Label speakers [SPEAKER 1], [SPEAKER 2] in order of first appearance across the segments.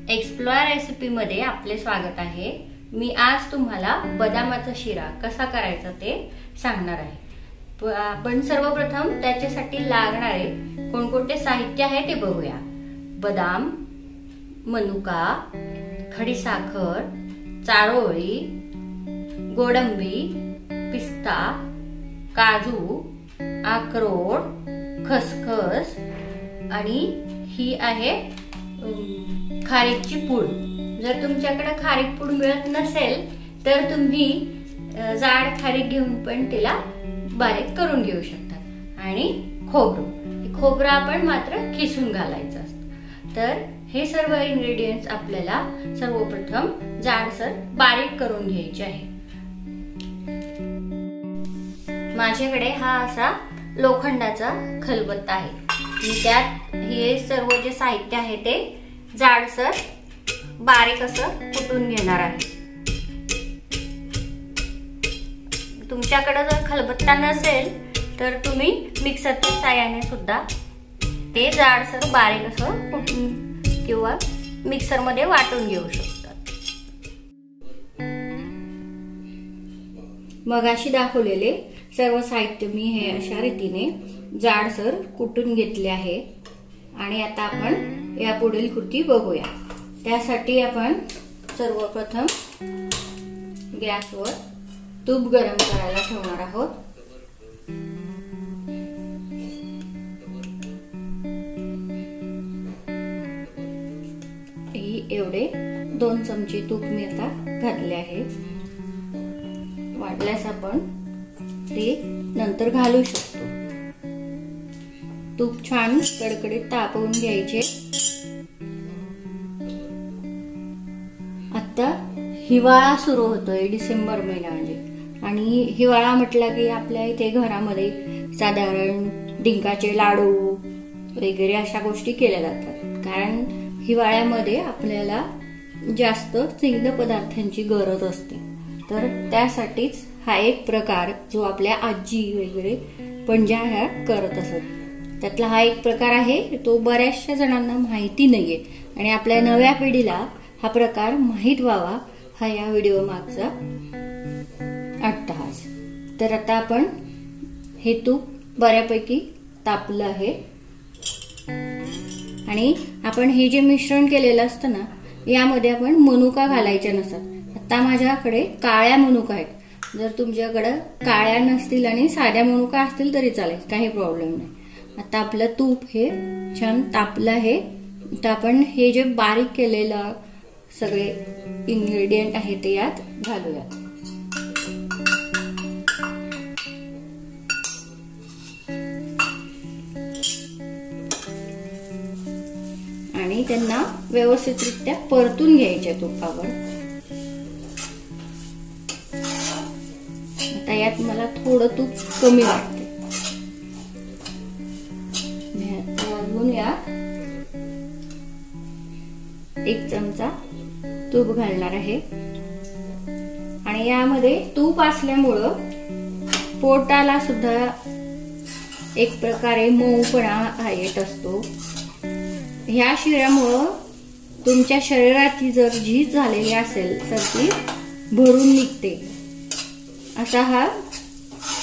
[SPEAKER 1] Explore रेसिपीमध्ये आपले स्वागत आहे। मी आज तुम्हाला बदामाचा शिरा कसा करायचा ते सांगणार आहे। आपण सर्वप्रथम त्याच्यासाठी लागणारे कोणकोणते साहित्य आहे ते बघूया। बदाम, मनुका, खडीसाखर, चारोळी, गोडंबी, पिस्ता, काजू, अक्रोड, खसखस आणि ही आहे खारीकची पूड। जर तुमच्याकडे खारीक पूड मिळत नसेल तर तुम्ही जाड खारीक घेऊन पण तिला बारीक करून घेऊ शकता। आणि खोबरं आपण मात्र किसून घालायचं असतं। तर हे सर्व इंग्रेडिएंट्स आपल्याला सर्वप्रथम जाडसर बारीक करून घ्यायचे आहे। माझ्याकडे हा असा लोखंडाचा खलबत्ता आहे। मी त्यात हे सर्व जे साहित्य आहे ते जाडसर बारीक असं कुटून घेणार आहे। तुमच्याकडे जर खलबत्ता नसेल तर तुम्ही मिक्सरच्या साहाय्याने सुद्धा ते जाडसर बारीक असं कुटून किंवा मिक्सर मध्ये वाटून घेऊ शकता। मगाशी दाखवलेले सर्व साहित्य मी हे अशा रीतीने जाडसर कुटून घेतले आहे। आणि आता आपण या पुढील कृती बघूया। त्यासाठी आपण सर्वप्रथम गॅसवर तूप गरम करायला ठेवणार आहोत। एवढे 2 चमचे तूप मी आता घातले आहे। वाटल्यास आपण ते नंतर घालू शकतो। तूप छान कडकडीत तापवून घ्यायचे। आता हिवाळा सुरू होतोय, डिसेंबर महिना म्हणजे, आणि हिवाळा म्हटला की आपल्या इथे घरामध्ये साधारण डिंकाचे लाडू वगैरे अशा गोष्टी केल्या जातात। कारण हिवाळ्यामध्ये आपल्याला जास्त स्निग्ध पदार्थांची गरज असते। तर त्यासाठीच हा एक प्रकार जो आपल्या आजी वगैरे पंजा ह्या करत असत, त्यातला हा एक प्रकार आहे। तो बऱ्याचशा जणांना माहिती नाहीये आणि आपल्या नव्या पिढीला हा प्रकार माहित व्हावा हा या व्हिडिओ मागचा अट्टहास। तर आता आपण हे तूप बऱ्यापैकी तापलं आहे आणि आपण हे जे मिश्रण केलेलं असतं ना, यामध्ये आपण मनुका घालायच्या नसतात। आता माझ्याकडे काळ्या मनुका आहेत। जर तुमच्याकडे काळ्या नसतील आणि साध्या मनुका असतील तरी चालेल, काही प्रॉब्लेम नाही। आता आपलं तूप हे छान तापलं आहे। तर आपण हे जे बारीक केलेलं सगळे इंग्रेडियंट आहे ते यात घालूया आणि त्यांना व्यवस्थितरित्या परतून घ्यायचे तुपावर। आता यात मला थोडं तूप कमी वाटतं, अजून यात 1 चमचा तूप घालणार आहे। आणि यामध्ये तूप असल्यामुळं पोटाला सुद्धा एक प्रकारे मऊपणा येत असतो। ह्या शिऱ्यामुळं तुमच्या शरीराची जर झीज झालेली असेल तर ती भरून निघते। असा हा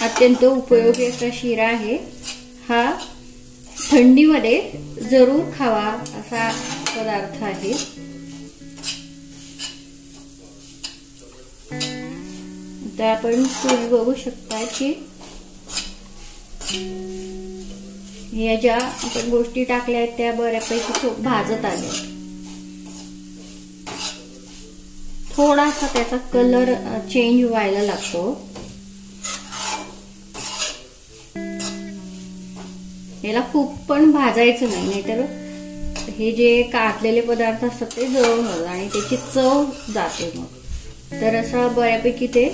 [SPEAKER 1] अत्यंत उपयोगी असा शिरा आहे। हा थंडीमध्ये जरूर खावा असा पदार्थ आहे। तर आपण तुम्ही बघू शकता की या ज्या आपण गोष्टी टाकल्या आहेत त्या बऱ्यापैकी भाजत आल्या। थोडासा त्याचा कलर चेंज व्हायला लागतो। याला खूप पण भाजायचं नाही, नाहीतर हे जे काढलेले पदार्थ असतात ते जळून होतात आणि त्याची चव जाते मग। तर असं बऱ्यापैकी ते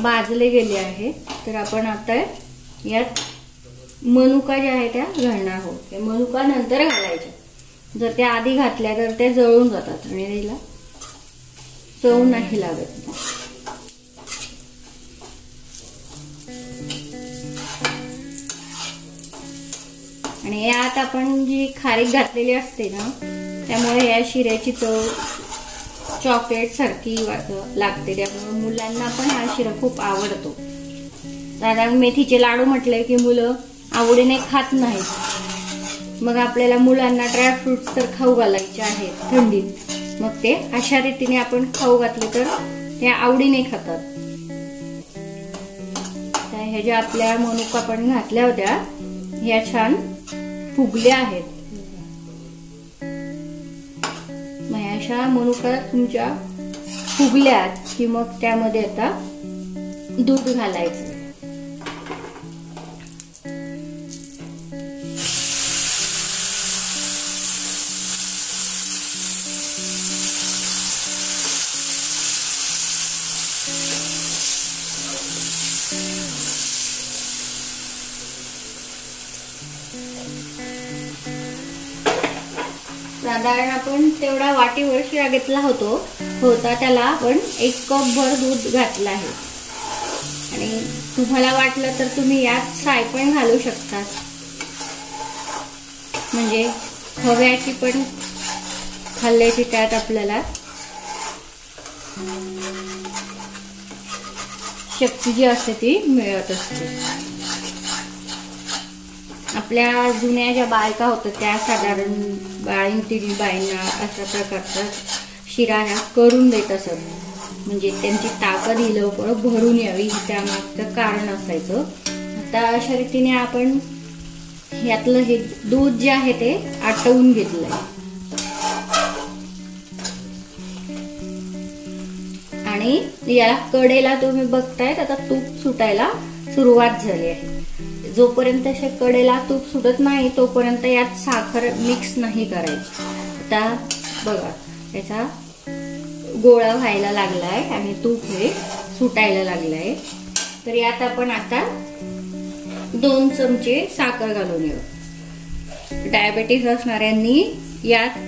[SPEAKER 1] भाजले गेले आहे। तर आपण आता यात मनुका ज्या आहेत त्या घालणार आहोत। त्या मनुका नंतर घालायच्या। जर त्या आधी घातल्या तर त्या जळून जातात आणि त्याला चव नाही लागत। आणि यात आपण जी खारीक घातलेली असते ना त्यामुळे या शिऱ्याची चव चॉकलेट सारखी लागते, त्यामुळे मुलांना पण हा शिरा खूप आवडतो. साधारण मेथीचे लाडू म्हटले की मुलं आवडीने खात नाहीत, मग आपल्याला मुलांना ड्रायफ्रुट्स तर खाऊ घालायचे आहेत थंडीत, मग ते अशा रीतीने आपण खाऊ घातले तर ते आवडीने खातात. ह्या ज्या आपल्या मनुका आपण घातल्या होत्या ह्या छान फुगल्या आहेत. मग अशा मनुका तुमच्या फुगल्यात की मग त्यामध्ये आता दूध घालायचं. साधारण आपण तेवढा वाटीवर शिरा घेतला होता त्याला आपण 1 कप भर दूध घातलं आहे. आणि तुम्हाला वाटलं तर तुम्ही यात साय पण घालू शकता, म्हणजे खव्याची पण खाल्ल्याची त्यात आपल्याला शक्ती जी असते ती मिळत असते. आपल्या जुन्या ज्या बायका होत्या त्या साधारण 22 बाईंना अशा प्रकारचा शिरा ह्या करून देत असत, म्हणजे त्यांची ताकद ही लवकर भरून यावी त्यामागचं कारण असायचं. आता अशा रीतीने आपण यातलं हे दूध जे आहे ते आटवून घेतलंय आणि याला कडेला तुम्ही बघतायत आता तूप सुटायला सुरुवात झाली आहे. जोपर्यंत अशा कडेला तूप सुटत नाही तोपर्यंत यात साखर मिक्स नाही करायची. आता बघा याचा गोळा व्हायला लागलाय आणि तूप हे सुटायला लागलाय, तर यात आपण आता 2 चमचे साखर घालून येऊ. डायबेटीस असणाऱ्यांनी यात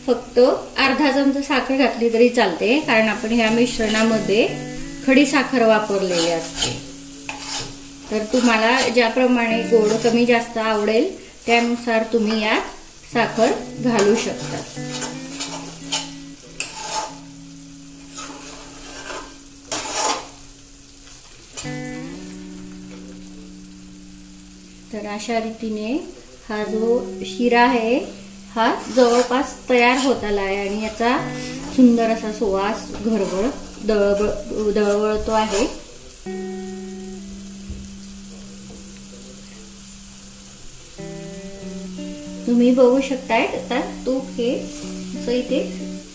[SPEAKER 1] फक्त अर्धा चमचा साखर घातली तरी चालते, कारण आपण ह्या मिश्रणामध्ये खडी साखर वापरलेली असते. तर तुम्हाला ज्याप्रमाणे गोड कमी जास्त आवडेल त्यानुसार तुम्ही यात साखर घालू शकता. तर अशा रीतीने हा जो शिरा आहे हा जवळपास तयार होत आला आहे आणि याचा सुंदर असा सुवास घरभर दळवळतो आहे. तुम्ही बघू शकताय आता तूप हे असं इथे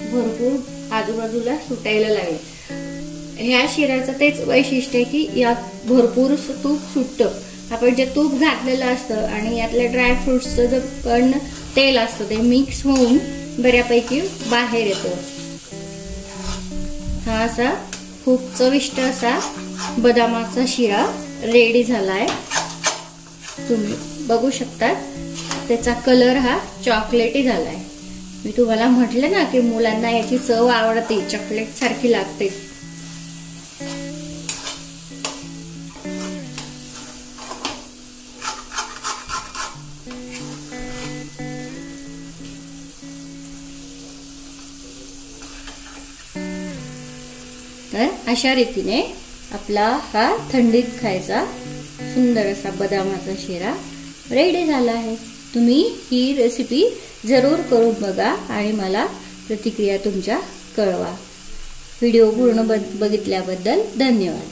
[SPEAKER 1] भरपूर आजूबाजूला सुटायला लागले. ह्या शिऱ्याचं तेच वैशिष्ट्य आहे की यात भरपूर तूप सुटतं. आपण जे तूप घातलेलं असतं आणि यातल्या ड्रायफ्रुट्सचं जे पण तेल असतं ते मिक्स होऊन बऱ्यापैकी बाहेर येतं. हा असा खूप चविष्ट असा बदामाचा शिरा रेडी झालाय. तुम्ही बघू शकता त्याचा कलर हा चॉकलेटी झालाय. मी तुम्हाला म्हटलं ना की मुलांना याची चव आवडते, चॉकलेट सारखी लागते. तर अशा रीतीने आपला हा थंडीत खायचा सुंदर असा बदामाचा शिरा रेडी झाला आहे. तुम्ही ही रेसिपी जरूर करून बघा आणि मला प्रतिक्रिया तुमच्या कळवा. व्हिडिओ पूर्ण बघितल्याबद्दल धन्यवाद.